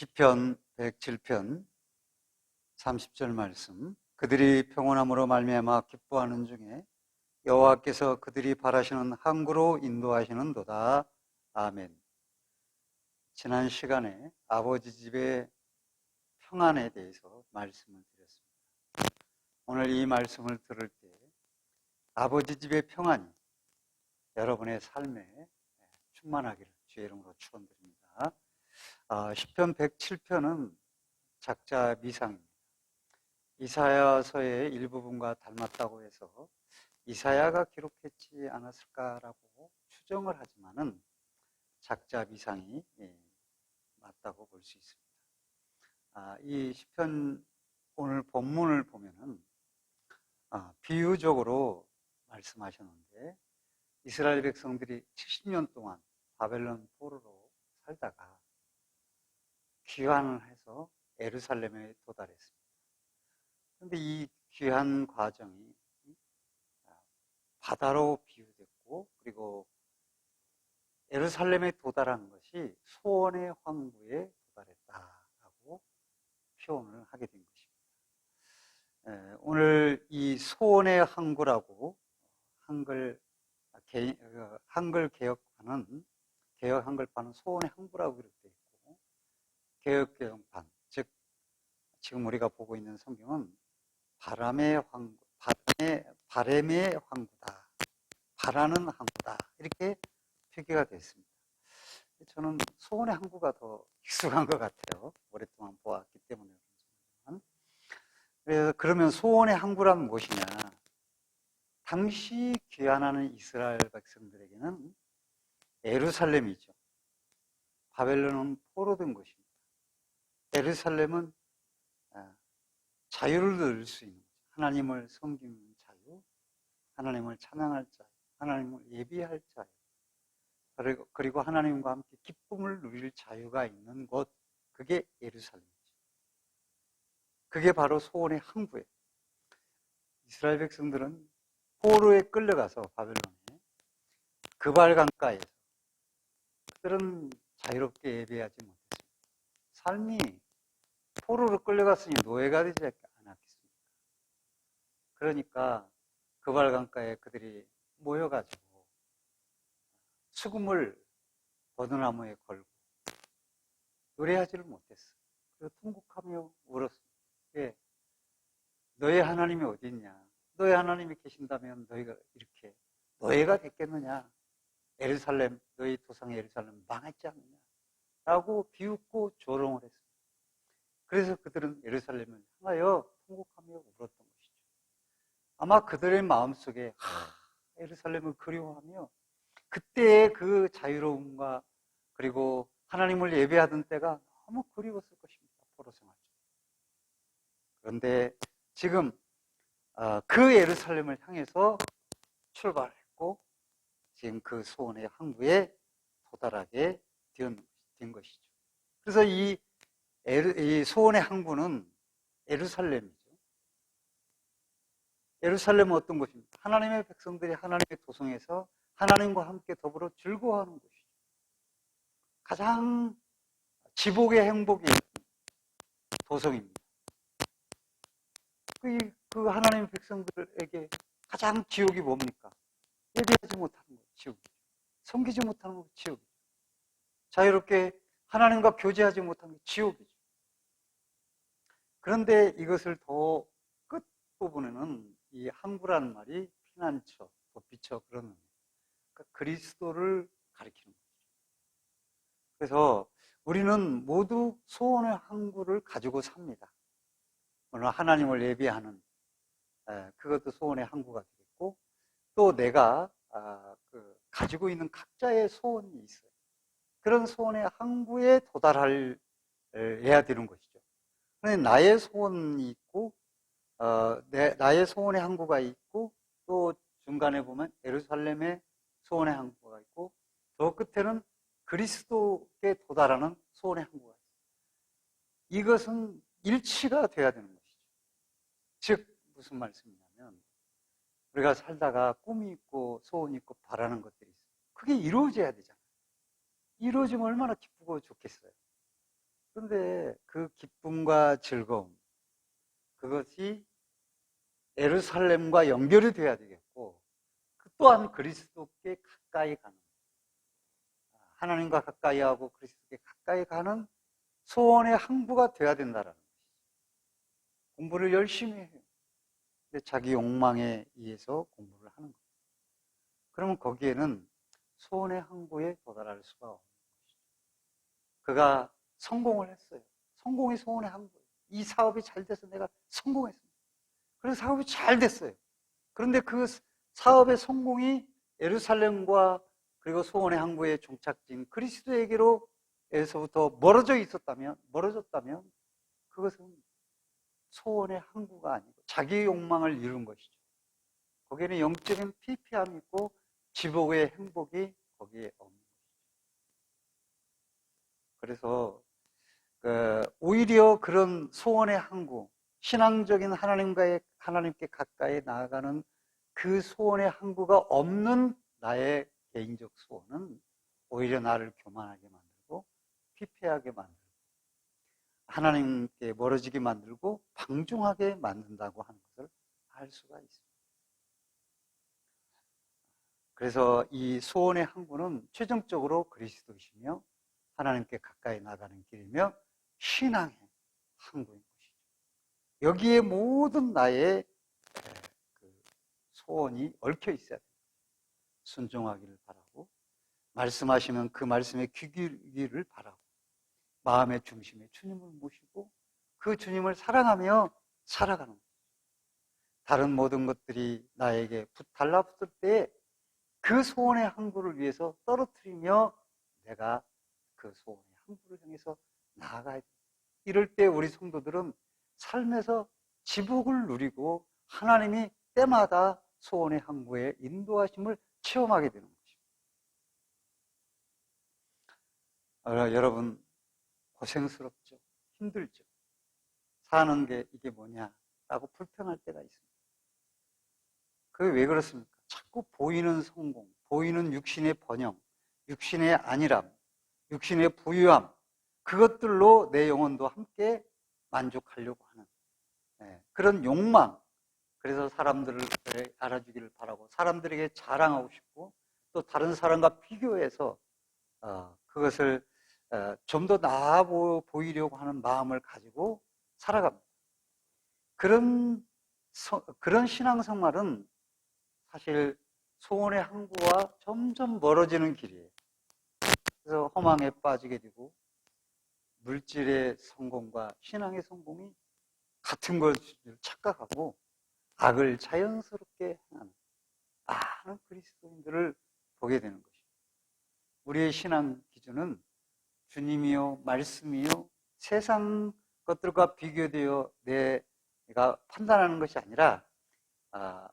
시편 107편 30절 말씀. 그들이 평온함으로 말미암아 기뻐하는 중에 여호와께서 그들이 바라시는 항구로 인도하시는도다. 아멘. 지난 시간에 아버지 집의 평안에 대해서 말씀을 드렸습니다. 오늘 이 말씀을 들을 때 아버지 집의 평안이 여러분의 삶에 충만하기를 주의 이름으로 축원드립니다. 시편 107편은 작자 미상입니다. 이사야서의 일부분과 닮았다고 해서 이사야가 기록했지 않았을까라고 추정을 하지만은 작자 미상이 맞다고 볼 수 있습니다. 이 시편 오늘 본문을 보면은 비유적으로 말씀하셨는데 이스라엘 백성들이 70년 동안 바벨론 포로로 살다가 귀환을 해서 예루살렘에 도달했습니다. 그런데 이 귀환 과정이 바다로 비유됐고, 그리고 예루살렘에 도달한 것이 소원의 황구에 도달했다라고 표현을 하게 된 것입니다. 오늘 이 소원의 항구라고 한글 개혁 한글판은 소원의 항구라고 이렇게 되어 있고, 개혁개정판, 즉 지금 우리가 보고 있는 성경은 바람의 항구다, 바라는 항구다, 이렇게 표기가 됐습니다. 저는 소원의 항구가 더 익숙한 것 같아요. 오랫동안 보았기 때문에. 그래서 그러면 소원의 항구란 무엇이냐? 당시 귀환하는 이스라엘 백성들에게는 예루살렘이죠. 바벨론은 포로된 것입니다. 예루살렘은 자유를 누릴 수 있는 거죠. 하나님을 섬기는 자유, 하나님을 찬양할 자유, 하나님을 예비할 자유, 그리고 하나님과 함께 기쁨을 누릴 자유가 있는 곳, 그게 예루살렘이죠. 그게 바로 소원의 항구예요. 이스라엘 백성들은 포로에 끌려가서 바벨론에 그발 강가에서 그들은 자유롭게 예배하지 못했습니다. 삶이 포로로 끌려갔으니 노예가 되지 않았겠습니까? 그러니까 그발 강가에 그들이 모여가지고 수금을 버드나무에 걸고 노래하지를 못했어요. 그래서 통곡하며 울었습니다. 예, 너의 하나님이 어디 있냐? 너의 하나님이 계신다면 너희가 이렇게 노예가 됐겠느냐? 예루살렘, 너희 도상 예루살렘 망했지 않느냐? 라고 비웃고 조롱을 했습니다. 그래서 그들은 예루살렘을 향하여 통곡하며 울었던 것이죠. 아마 그들의 마음속에 예루살렘을 그리워하며 그때의 그 자유로움과 그리고 하나님을 예배하던 때가 너무 그리웠을 것입니다. 포로 생활 중. 그런데 지금 그 예루살렘을 향해서 출발했고 지금 그 소원의 항구에 도달하게 된 것이죠. 그래서 이 소원의 항구는 예루살렘이죠. 예루살렘은 어떤 곳입니까? 하나님의 백성들이 하나님의 도성에서 하나님과 함께 더불어 즐거워하는 곳이죠. 가장 지복의 행복이 도성입니다. 그 하나님의 백성들에게 가장 지옥이 뭡니까? 예배하지 못하는 것, 지옥이죠. 섬기지 못하는 것, 지옥이죠. 자유롭게 하나님과 교제하지 못하는 것, 지옥이죠. 그런데 이것을 더 끝부분에는 이 항구라는 말이 피난처, 도피처, 그런 그러니까 그리스도를 가리키는 거죠. 그래서 우리는 모두 소원의 항구를 가지고 삽니다. 오늘 하나님을 예배하는 그것도 소원의 항구가 되겠고, 또 내가 가지고 있는 각자의 소원이 있어요. 그런 소원의 항구에 도달해야 되는 것이죠. 그런데 나의 소원이 있고, 나의 소원의 항구가 있고, 또 중간에 보면 예루살렘의 소원의 항구가 있고, 저 끝에는 그리스도에 도달하는 소원의 항구가 있어요. 이것은 일치가 돼야 되는 것이죠. 즉 무슨 말씀이냐면 우리가 살다가 꿈이 있고 소원이 있고 바라는 것들이 있어요. 그게 이루어져야 되잖아요. 이루어지면 얼마나 기쁘고 좋겠어요. 그런데 그 기쁨과 즐거움, 그것이 예루살렘과 연결이 돼야 되겠고, 또한 그리스도께 가까이 가는, 하나님과 가까이 하고 그리스도께 가까이 가는 소원의 항구가 돼야 된다라는 것이죠. 공부를 열심히 해요. 근데 자기 욕망에 의해서 공부를 하는 거예요. 그러면 거기에는 소원의 항구에 도달할 수가 없는 것이죠. 그가 성공을 했어요. 성공이 소원의 항구예요. 이 사업이 잘 돼서 내가 성공했습니다. 그래서 사업이 잘 됐어요. 그런데 그 사업의 성공이 예루살렘과 그리고 소원의 항구의 종착지인 그리스도에게로에서부터 멀어졌다면 그것은 소원의 항구가 아니고 자기의 욕망을 이룬 것이죠. 거기에는 영적인 피폐함이 있고 지복의 행복이 거기에 없는 것이죠. 그래서 오히려 그런 소원의 항구, 신앙적인 하나님께 가까이 나아가는 그 소원의 항구가 없는 나의 개인적 소원은 오히려 나를 교만하게 만들고 피폐하게 만들고 하나님께 멀어지게 만들고 방종하게 만든다고 하는 것을 알 수가 있습니다. 그래서 이 소원의 항구는 최종적으로 그리스도이시며 하나님께 가까이 나가는 길이며 신앙의 항구인 것이죠. 여기에 모든 나의 소원이 얽혀 있어야 됩니다. 순종하기를 바라고, 말씀하시면 그 말씀에 귀 기울이기를 바라고, 마음의 중심에 주님을 모시고 그 주님을 사랑하며 살아가는 거예요. 다른 모든 것들이 나에게 달라붙을 때 그 소원의 항구를 위해서 떨어뜨리며 내가 그 소원의 항구를 향해서 나아가야 돼요. 이럴 때 우리 성도들은 삶에서 지복을 누리고 하나님이 때마다 소원의 항구에 인도하심을 체험하게 되는 것입니다. 여러분 고생스럽죠? 힘들죠? 사는 게 이게 뭐냐라고 불평할 때가 있습니다. 그게 왜 그렇습니까? 자꾸 보이는 성공, 보이는 육신의 번영, 육신의 안일함, 육신의 부유함, 그것들로 내 영혼도 함께 만족하려고 하는 그런 욕망. 그래서 사람들을 알아주기를 바라고 사람들에게 자랑하고 싶고 또 다른 사람과 비교해서 그것을 좀 더 나아 보이려고 하는 마음을 가지고 살아갑니다. 그런 신앙생활은 사실 소원의 항구와 점점 멀어지는 길이에요. 그래서 허망에 빠지게 되고 물질의 성공과 신앙의 성공이 같은 것을 착각하고 악을 자연스럽게 행하는 많은 그리스도인들을 보게 되는 것입니다. 우리의 신앙 기준은 주님이요, 말씀이요, 세상 것들과 비교되어 내가 판단하는 것이 아니라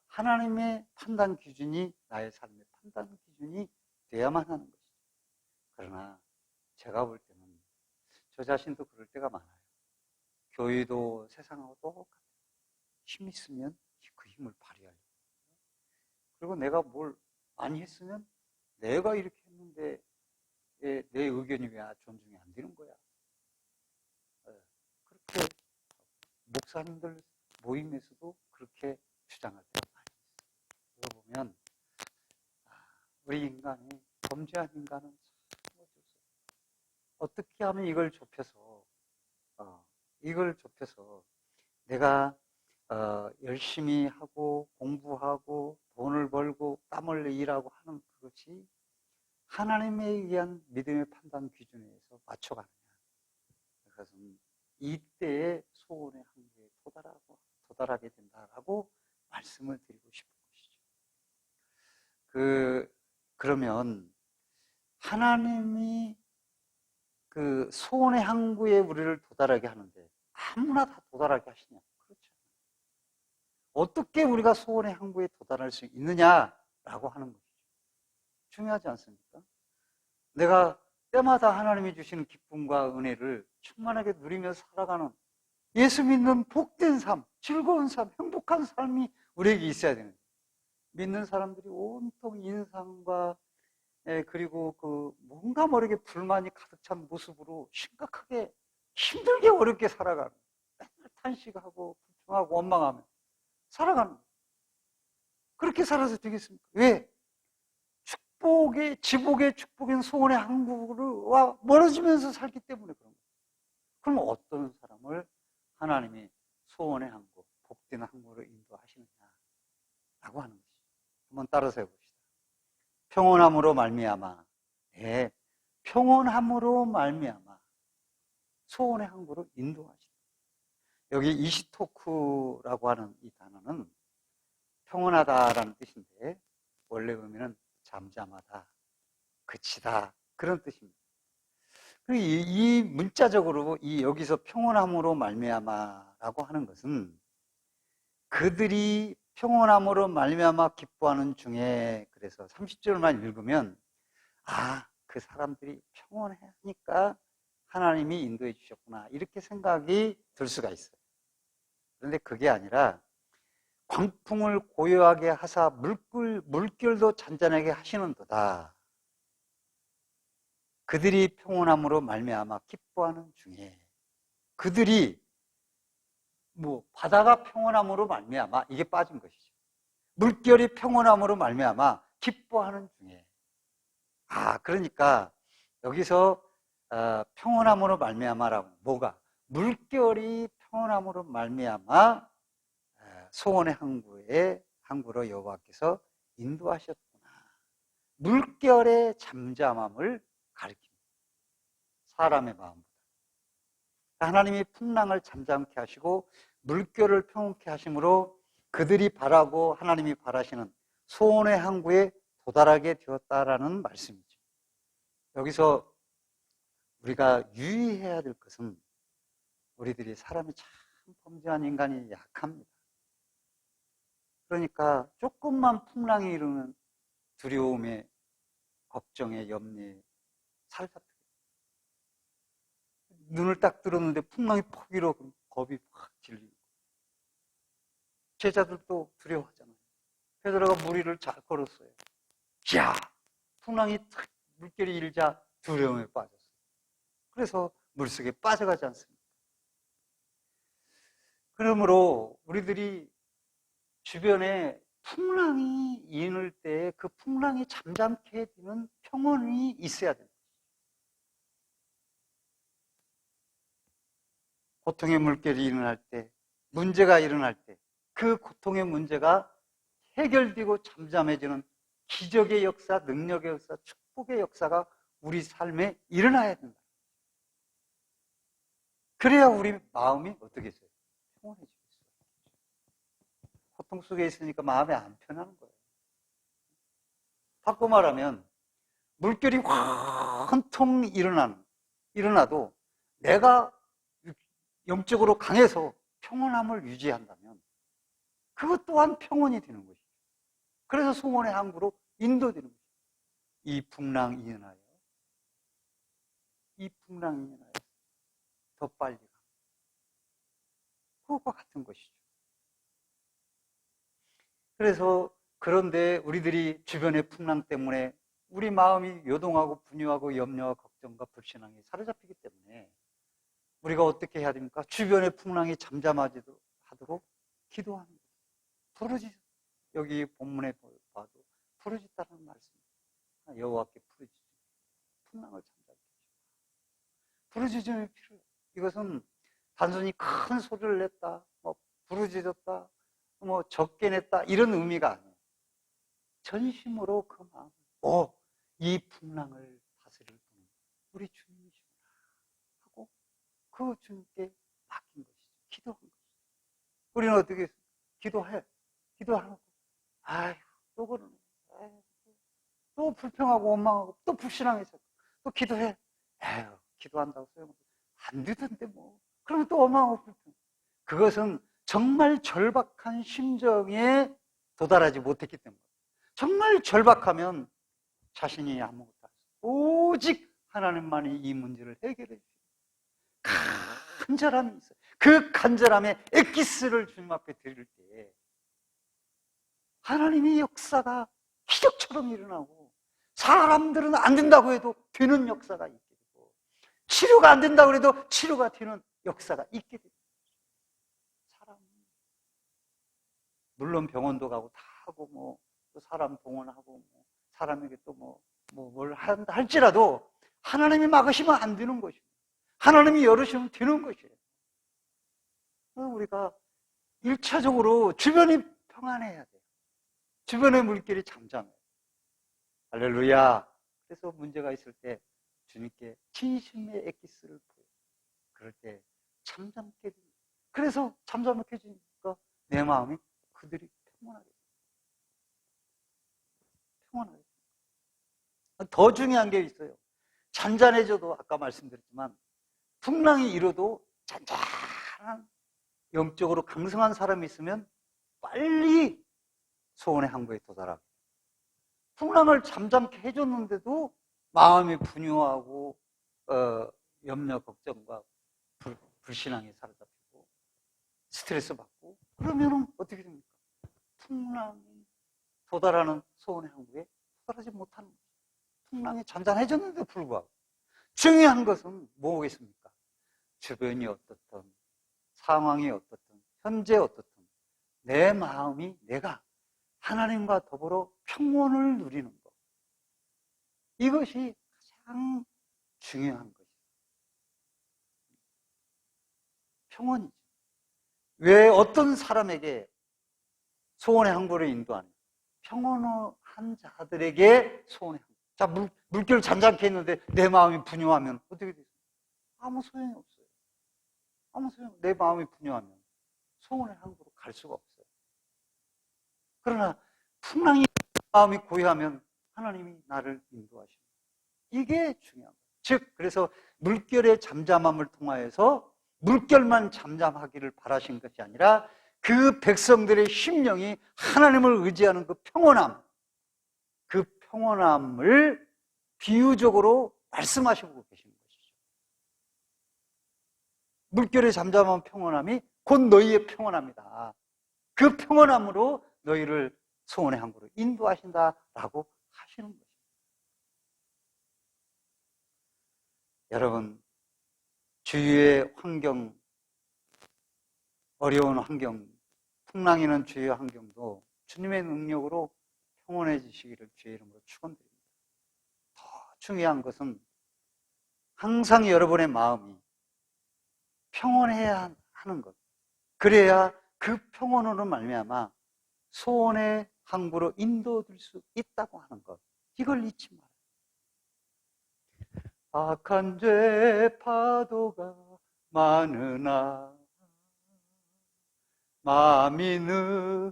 하나님의 판단 기준이 나의 삶의 판단 기준이 돼야만 하는 것이죠. 그러나 제가 볼 때는 저 자신도 그럴 때가 많아요. 교회도 세상하고 똑같아요. 힘 있으면 그 힘을 발휘하려고. 그리고 내가 뭘 많이 했으면 내가 이렇게 했는데 내 의견이 왜 존중이 안 되는 거야. 그렇게 목사님들 모임에서도 그렇게 주장할 때가 많이 있어요. 그거 보면 우리 인간이 범죄한 인간은 참 어쩔 수 없어요. 어떻게 하면 이걸 좁혀서 내가 열심히 하고 공부하고 돈을 벌고 땀 흘려 일하고 하는 그것이 하나님에 의한 믿음의 판단 기준에 의해서 맞춰가느냐. 그것은 이때의 소원의 한계에 도달하게 된다라고 말씀을 드리고 싶은 것이죠. 그러면 하나님이 그 소원의 항구에 우리를 도달하게 하는데 아무나 다 도달하게 하시냐? 그렇죠. 어떻게 우리가 소원의 항구에 도달할 수 있느냐라고 하는 것이죠. 중요하지 않습니까? 내가 때마다 하나님이 주시는 기쁨과 은혜를 충만하게 누리며 살아가는 예수 믿는 복된 삶, 즐거운 삶, 행복한 삶이 우리에게 있어야 되는 거예요. 믿는 사람들이 온통 인상과 그리고 뭔가 모르게 불만이 가득 찬 모습으로 심각하게 힘들게 어렵게 살아가는 거예요. 맨날 탄식하고 불평하고 원망하며 살아가는 거예요. 그렇게 살아서 되겠습니까? 왜? 지복의 축복인 소원의 항구와 멀어지면서 살기 때문에 그런 거예요. 그럼 어떤 사람을 하나님이 소원의 항구, 복된 항구로 인도하시느냐라고 하는 것이죠. 한번 따라서 해봅시다. 평온함으로 말미암아, 네, 평온함으로 말미암아 소원의 항구로 인도하시다. 여기 이시토크라고 하는 이 단어는 평온하다라는 뜻인데 원래 의미는 잠잠하다, 그치다 그런 뜻입니다. 그리고 이 문자적으로 여기서 평온함으로 말미암아라고 하는 것은 그들이 평온함으로 말미암아 기뻐하는 중에, 그래서 30절만 읽으면 그 사람들이 평온하니까 하나님이 인도해 주셨구나 이렇게 생각이 들 수가 있어요. 그런데 그게 아니라 광풍을 고요하게 하사 물결도 잔잔하게 하시는도다. 그들이 평온함으로 말미암아 기뻐하는 중에, 그들이 바다가 평온함으로 말미암아 이게 빠진 것이죠. 물결이 평온함으로 말미암아 기뻐하는 중에. 그러니까 여기서 평온함으로 말미암아라고, 뭐가? 물결이 평온함으로 말미암아 소원의 항구로 여호와께서 인도하셨구나. 물결의 잠잠함을 가리킵니다. 사람의 마음보다. 하나님이 풍랑을 잠잠케 하시고 물결을 평온케 하심으로 그들이 바라고 하나님이 바라시는 소원의 항구에 도달하게 되었다라는 말씀이죠. 여기서 우리가 유의해야 될 것은 우리들이 사람이 참 범죄한 인간이 약합니다. 그러니까 조금만 풍랑이 일으면 두려움에, 걱정에, 염려에 살살뜨게. 눈을 딱 들었는데 풍랑이 퍽 일어 겁이 확 질리고. 제자들도 두려워하잖아요. 베드로가 무리를 잘 걸었어요. 이야, 풍랑이 탁 물결이 일자 두려움에 빠졌어요. 그래서 물속에 빠져가지 않습니다. 그러므로 우리들이 주변에 풍랑이 일을 때 그 풍랑이 잠잠케 되는 평온이 있어야 됩니다. 고통의 물결이 일어날 때, 문제가 일어날 때, 그 고통의 문제가 해결되고 잠잠해지는 기적의 역사, 능력의 역사, 축복의 역사가 우리 삶에 일어나야 된다. 그래야 우리 마음이 어떻게 있어요? 평온해지겠어요. 고통 속에 있으니까 마음이 안 편하는 거예요. 바꿔 말하면 물결이 한 통 일어나도 내가 영적으로 강해서 평온함을 유지한다면 그것 또한 평온이 되는 것이죠. 그래서 소원의 항구로 인도되는 것이죠. 이 풍랑이 인하여 더 빨리 가. 그것과 같은 것이죠. 그래서 그런데 우리들이 주변의 풍랑 때문에 우리 마음이 요동하고 분유하고 염려와 걱정과 불신앙에 사로잡히기 때문에 우리가 어떻게 해야 됩니까? 주변의 풍랑이 잠잠하도록 기도하는 거예요. 부르짖어. 여기 본문에 봐도 부르짖다는 말씀입니다. 여호와께 부르짖어. 풍랑을 잠잠케 하시고. 부르짖음이 필요해요. 이것은 단순히 큰 소리를 냈다, 부르짖었다, 적게 냈다 이런 의미가 아니에요. 전심으로 그 마음을, 이 풍랑을 다스릴 분은 우리 주님이시구나 하고 그 주님께 맡긴 것이죠. 기도한 것이죠. 우리는 어떻게 했어요? 기도하고 또 그러네. 또 불평하고 원망하고 또 불신앙해서 또 기도해. 기도한다고 소용없어. 안 되던데 뭐. 그러면 또 원망하고 불평. 그것은 정말 절박한 심정에 도달하지 못했기 때문에. 정말 절박하면 자신이 아무것도 할 수 없어요. 오직 하나님만이 이 문제를 해결해 주시고 간절함이 있어요. 그 간절함에 엑기스를 주님 앞에 드릴 때 하나님의 역사가 기적처럼 일어나고 사람들은 안 된다고 해도 되는 역사가 있게 되고 치료가 안 된다고 해도 치료가 되는 역사가 있게 됩니다. 사람. 물론 병원도 가고 다 하고 또 사람 동원하고 사람에게 또 뭘 할지라도 하나님이 막으시면 안 되는 것이에요. 하나님이 열으시면 되는 것이에요. 우리가 1차적으로 주변이 평안해야 돼요. 주변의 물길이 잠잠해요. 할렐루야. 그래서 문제가 있을 때 주님께 진심의 엑기스를 보여요. 그럴 때 잠잠게 됩니다. 그래서 잠잠하게 해주니까 내 마음이 그들이 평온하게 됩니다. 평온하게 됩니다. 더 중요한 게 있어요. 잔잔해져도 아까 말씀드렸지만 풍랑이 일어도 잔잔한 영적으로 강성한 사람이 있으면 빨리 소원의 항구에 도달하고, 풍랑을 잠잠케 해줬는데도 마음이 분유하고 염려, 걱정과 불신앙에 사로잡히고 스트레스 받고, 그러면 어떻게 됩니까? 풍랑이 도달하는 소원의 항구에 도달하지 못하는 거죠. 풍랑이 잔잔해졌는데도 불구하고. 중요한 것은 뭐겠습니까? 주변이 어떻든 상황이 어떻든 현재 어떻든 내 마음이 내가 하나님과 더불어 평온을 누리는 것, 이것이 가장 중요한 것이죠. 평온이죠. 왜 어떤 사람에게 소원의 항구를 인도하는, 평온한 자들에게 소원의 항구. 자, 물결 잔잔케 했는데 내 마음이 분유하면 어떻게 되죠? 아무 소용이 없어요. 아무 소용. 내 마음이 분유하면 소원의 항구로 갈 수가 없어요. 그러나 풍랑이 마음이 고요하면 하나님이 나를 인도하십니다. 이게 중요한 거예요. 즉, 그래서 물결의 잠잠함을 통하여서 물결만 잠잠하기를 바라신 것이 아니라 그 백성들의 심령이 하나님을 의지하는 그 평온함을 비유적으로 말씀하시고 계시는 것이죠. 물결의 잠잠한 평온함이 곧 너희의 평온함이다. 그 평온함으로 너희를 소원의 항구로 인도하신다라고 하시는 것입니다. 여러분, 주위의 환경, 어려운 환경, 풍랑이는 주위의 환경도 주님의 능력으로 평온해지시기를 주의 이름으로 축원드립니다. 더 중요한 것은 항상 여러분의 마음이 평온해야 하는 것. 그래야 그 평온으로 말미암아 소원의 항구로 인도될 수 있다고 하는 것. 이걸 잊지 말아요. 악한 죄 파도가 많으나 마음이 늘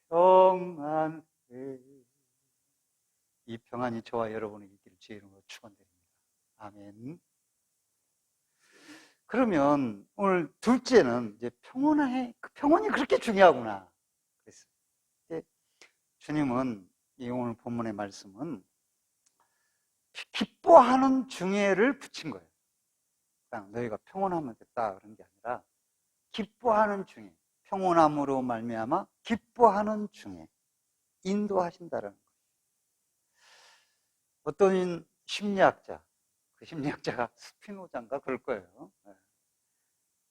평안해. 이 평안이 저와 여러분의 있기를 주의 이름으로 축원드립니다. 아멘. 그러면 오늘 둘째는 이제 평온이 그렇게 중요하구나 그랬어요. 주님은 이 오늘 본문의 말씀은 기뻐하는 중에를 붙인 거예요. 그냥 너희가 평온하면 됐다 그런 게 아니라 기뻐하는 중에, 평온함으로 말미암아 기뻐하는 중에 인도하신다는 거예요. 어떤 심리학자, 그 심리학자가 스피노자인가 그럴 거예요.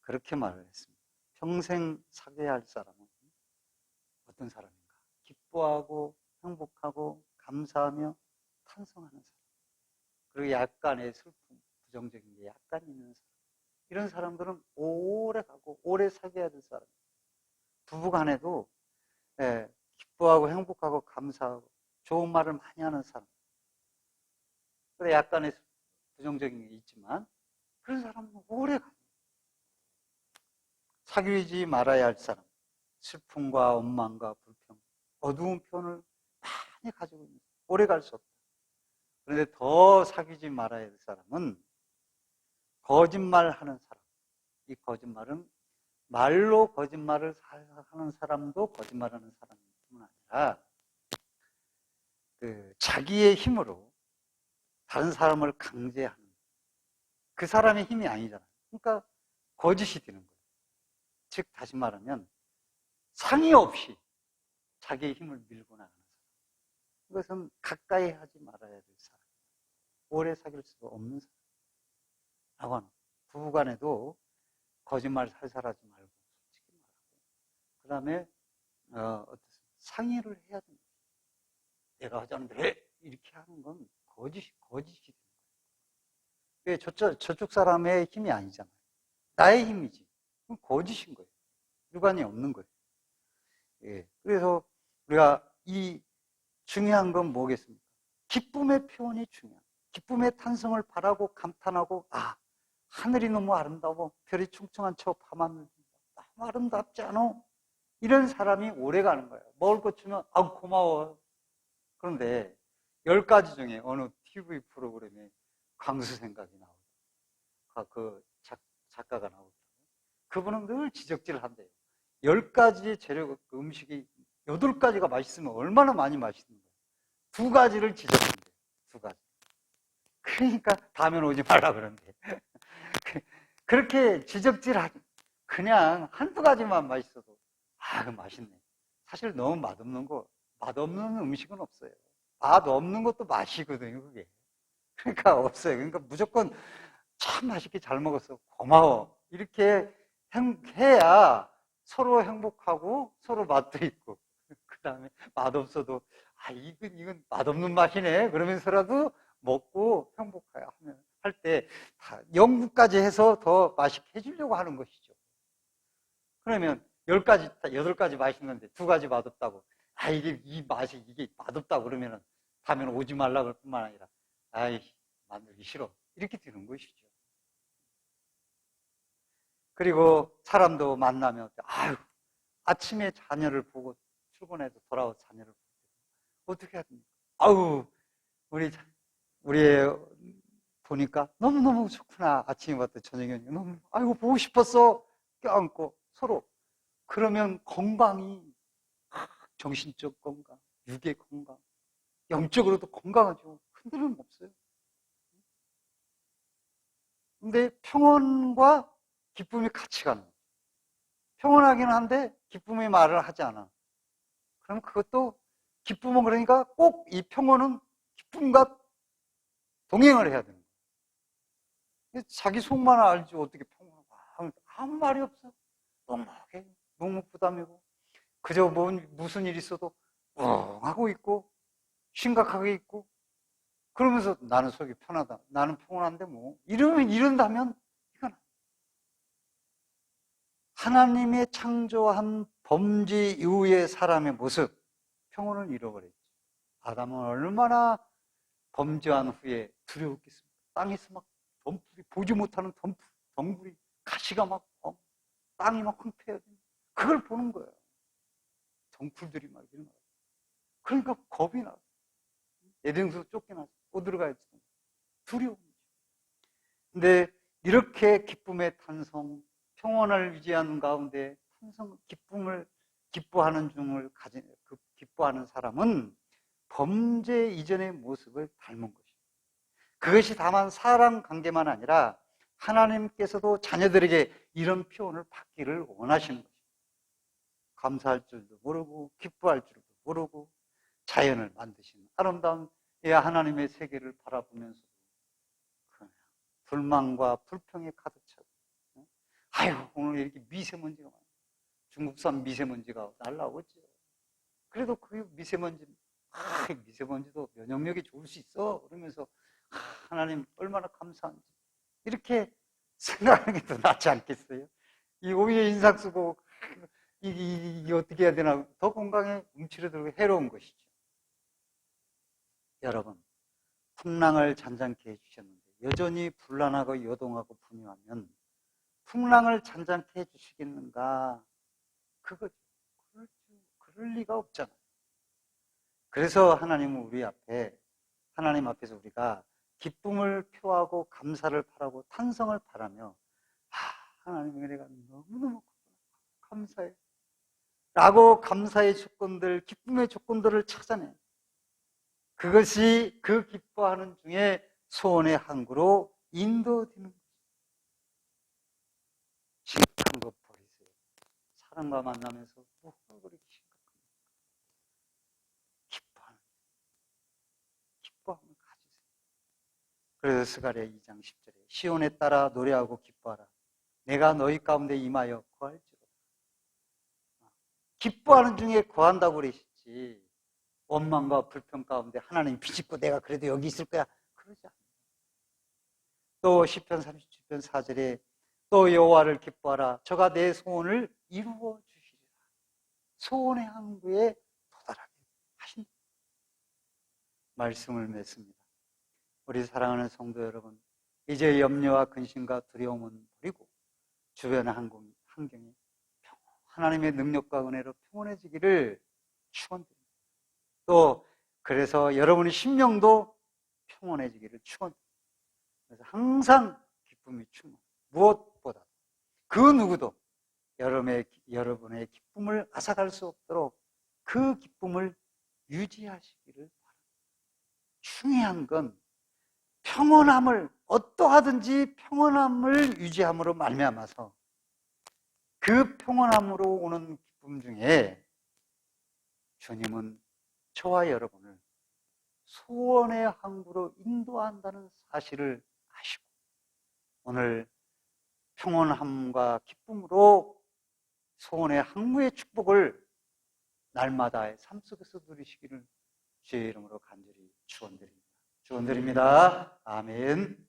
그렇게 말을 했습니다. 평생 사귀어야 할 사람은 어떤 사람인가? 기뻐하고 행복하고 감사하며 탄성하는 사람. 그리고 약간의 슬픔, 부정적인 게 약간 있는 사람. 이런 사람들은 오래 가고 오래 사귀어야 될 사람. 부부간에도 기뻐하고 행복하고 감사하고 좋은 말을 많이 하는 사람. 그래 약간의 부정적인 게 있지만 그런 사람은 오래 가요. 사귀지 말아야 할 사람. 슬픔과 원망과 불평, 어두운 편을 많이 가지고 있는 사람. 오래 갈 수 없다. 그런데 더 사귀지 말아야 할 사람은 거짓말하는 사람. 이 거짓말은 말로 거짓말을 하는 사람도 거짓말하는 사람뿐만 아니라 자기의 힘으로 다른 사람을 강제하는 그 사람의 힘이 아니잖아요. 그러니까 거짓이 되는 거예요. 즉 다시 말하면 상의 없이 자기의 힘을 밀고 나가는 사람. 이것은 가까이 하지 말아야 될 사람. 오래 사귈 수가 없는 사람. 라고 하는. 부부간에도 거짓말 살살하지 말고 솔직히 말하고, 그 다음에 상의를 해야 됩니다. 내가 하자는데 왜 이렇게 하는 건 거짓이 되는 거예요. 저쪽 사람의 힘이 아니잖아요. 나의 힘이지. 그건 거짓인 거예요. 유관이 없는 거예요. 예. 그래서 우리가 이 중요한 건 뭐겠습니까? 기쁨의 표현이 중요해요. 기쁨의 탄성을 바라고 감탄하고, 하늘이 너무 아름다워. 별이 충청한 저 밤하늘 너무 아름답지 않아? 이런 사람이 오래 가는 거예요. 먹을 것 주면 고마워. 그런데 10가지 중에 어느 TV 프로그램에 광수 생각이 나오고, 그 작가가 나오고, 그분은 늘 지적질을 한대요. 10가지의 재료, 그 음식이 8가지가 맛있으면 얼마나 많이 맛있는 거예요. 2가지를 지적한대요. 2가지. 그러니까 다음엔 오지 말라 그런대. 그렇게 지적질하지. 그냥 한두 가지만 맛있어도 맛있네. 사실 너무 맛없는 음식은 없어요. 맛없는 것도 맛이거든요, 그게. 그러니까 없어요. 그러니까 무조건 참 맛있게 잘 먹었어. 고마워. 이렇게 해야 서로 행복하고 서로 맛도 있고, 그 다음에 맛없어도 이건 맛없는 맛이네 그러면서라도 먹고 행복해야 할 때 0까지 해서 더 맛있게 해주려고 하는 것이죠. 그러면 10가지, 8가지 맛있는데 2가지 맛없다고, 이 맛이 이게 맛없다고 그러면은 다음에는 오지 말라 그럴 뿐만 아니라 만들기 싫어 이렇게 되는 것이죠. 그리고 사람도 만나면 아침에 자녀를 보고 출근해서 돌아온 자녀를 보고 어떻게 해야 됩니까? 우리 애 보니까 너무너무 좋구나. 아침에 봤더니 저녁에 너무 보고 싶었어. 껴안고 서로. 그러면 건강이 정신적 건강, 육의 건강, 영적으로도 건강하죠. 흔들림 없어요. 근데 평온과 기쁨이 같이 가는 거예요. 평온하긴 한데 기쁨의 말을 하지 않아. 그럼 그것도 기쁨은 그러니까 꼭 이 평온은 기쁨과 동행을 해야 되는 거예요. 자기 속만 알지 어떻게 평온하고 아무 말이 없어. 넉넉해. 묵묵부담이고 그저 무슨 일 있어도 하고 있고 심각하게 있고 그러면서 나는 속이 편하다. 나는 평온한데 뭐 이런다면 이건 하나님의 창조한 범죄 이후의 사람의 모습, 평온을 잃어버렸죠. 아담은 얼마나 범죄한 후에 두려웠겠습니까? 땅에서 막 덤불이, 보지 못하는 덩굴이, 가시가 막, 땅이 막 황폐해야 됩니다. 그걸 보는 거예요. 덩굴들이 막 이런 거. 그러니까 겁이 나. 에덴에서 쫓겨나서 못 들어가야지. 두려운 거죠. 근데 이렇게 기쁨의 탄성, 평온을 유지하는 가운데 기뻐하는 중을 기뻐하는 사람은 범죄 이전의 모습을 닮은 것입니다. 그것이 다만 사람 관계만 아니라 하나님께서도 자녀들에게 이런 표현을 받기를 원하시는 것입니다. 감사할 줄도 모르고 기뻐할 줄도 모르고 자연을 만드신 아름다운 하나님의 세계를 바라보면서 그냥 불만과 불평에 가득 차고 오늘 이렇게 미세먼지가 많아. 중국산 미세먼지가 날라오죠. 그래도 그 미세먼지도 면역력이 좋을 수 있어. 그러면서 하나님 얼마나 감사한지 이렇게 생각하는 게 더 낫지 않겠어요? 오히려 인상 쓰고 이게 어떻게 해야 되나 더 건강에 움츠러들고 해로운 것이죠. 여러분, 풍랑을 잔잔케 해주셨는데 여전히 불안하고 요동하고 분유하면 풍랑을 잔잔케 해주시겠는가? 그럴 리가 없잖아요. 그래서 하나님 앞에서 우리가 기쁨을 표하고 감사를 바라고 탄성을 바라며 하나님 내가 너무너무 감사해 라고 감사의 조건들, 기쁨의 조건들을 찾아내. 그것이 그 기뻐하는 중에 소원의 항구로 인도되는 거죠. 심각한 거 버리세요. 사람과 만나면서 뭐가 그렇게 심각합니까? 기뻐함을 가지세요. 그래서 스가랴 2장 10절에 시온에 따라 노래하고 기뻐하라. 내가 너희 가운데 임하여 거할지로다. 기뻐하는 중에 거한다고 그러시지, 원망과 불평 가운데 하나님 비집고 내가 그래도 여기 있을 거야, 그러지 않아요. 또 시편 37편 4절에 또 여호와를 기뻐하라. 저가 내 소원을 이루어 주시리라. 소원의 항구에 도달하게 하신다. 말씀을 맺습니다. 우리 사랑하는 성도 여러분, 이제 염려와 근심과 두려움은 버리고 주변의 환경이 하나님의 능력과 은혜로 평온해지기를 축원드립니다. 또 그래서 여러분의 심령도 평온해지기를 축원드립니다. 그래서 항상 기쁨이 충만. 무엇보다 그 누구도 여러분의 기쁨을 앗아갈 수 없도록 그 기쁨을 유지하시기를 바랍니다. 중요한 건 평온함을, 어떠하든지 평온함을 유지함으로 말미암아서 그 평온함으로 오는 기쁨 중에 주님은 저와 여러분을 소원의 항구로 인도한다는 사실을 아시고 오늘 평온함과 기쁨으로 소원의 항구의 축복을 날마다의 삶 속에서 누리시기를 주의 이름으로 간절히 축원드립니다. 축원드립니다. 아멘.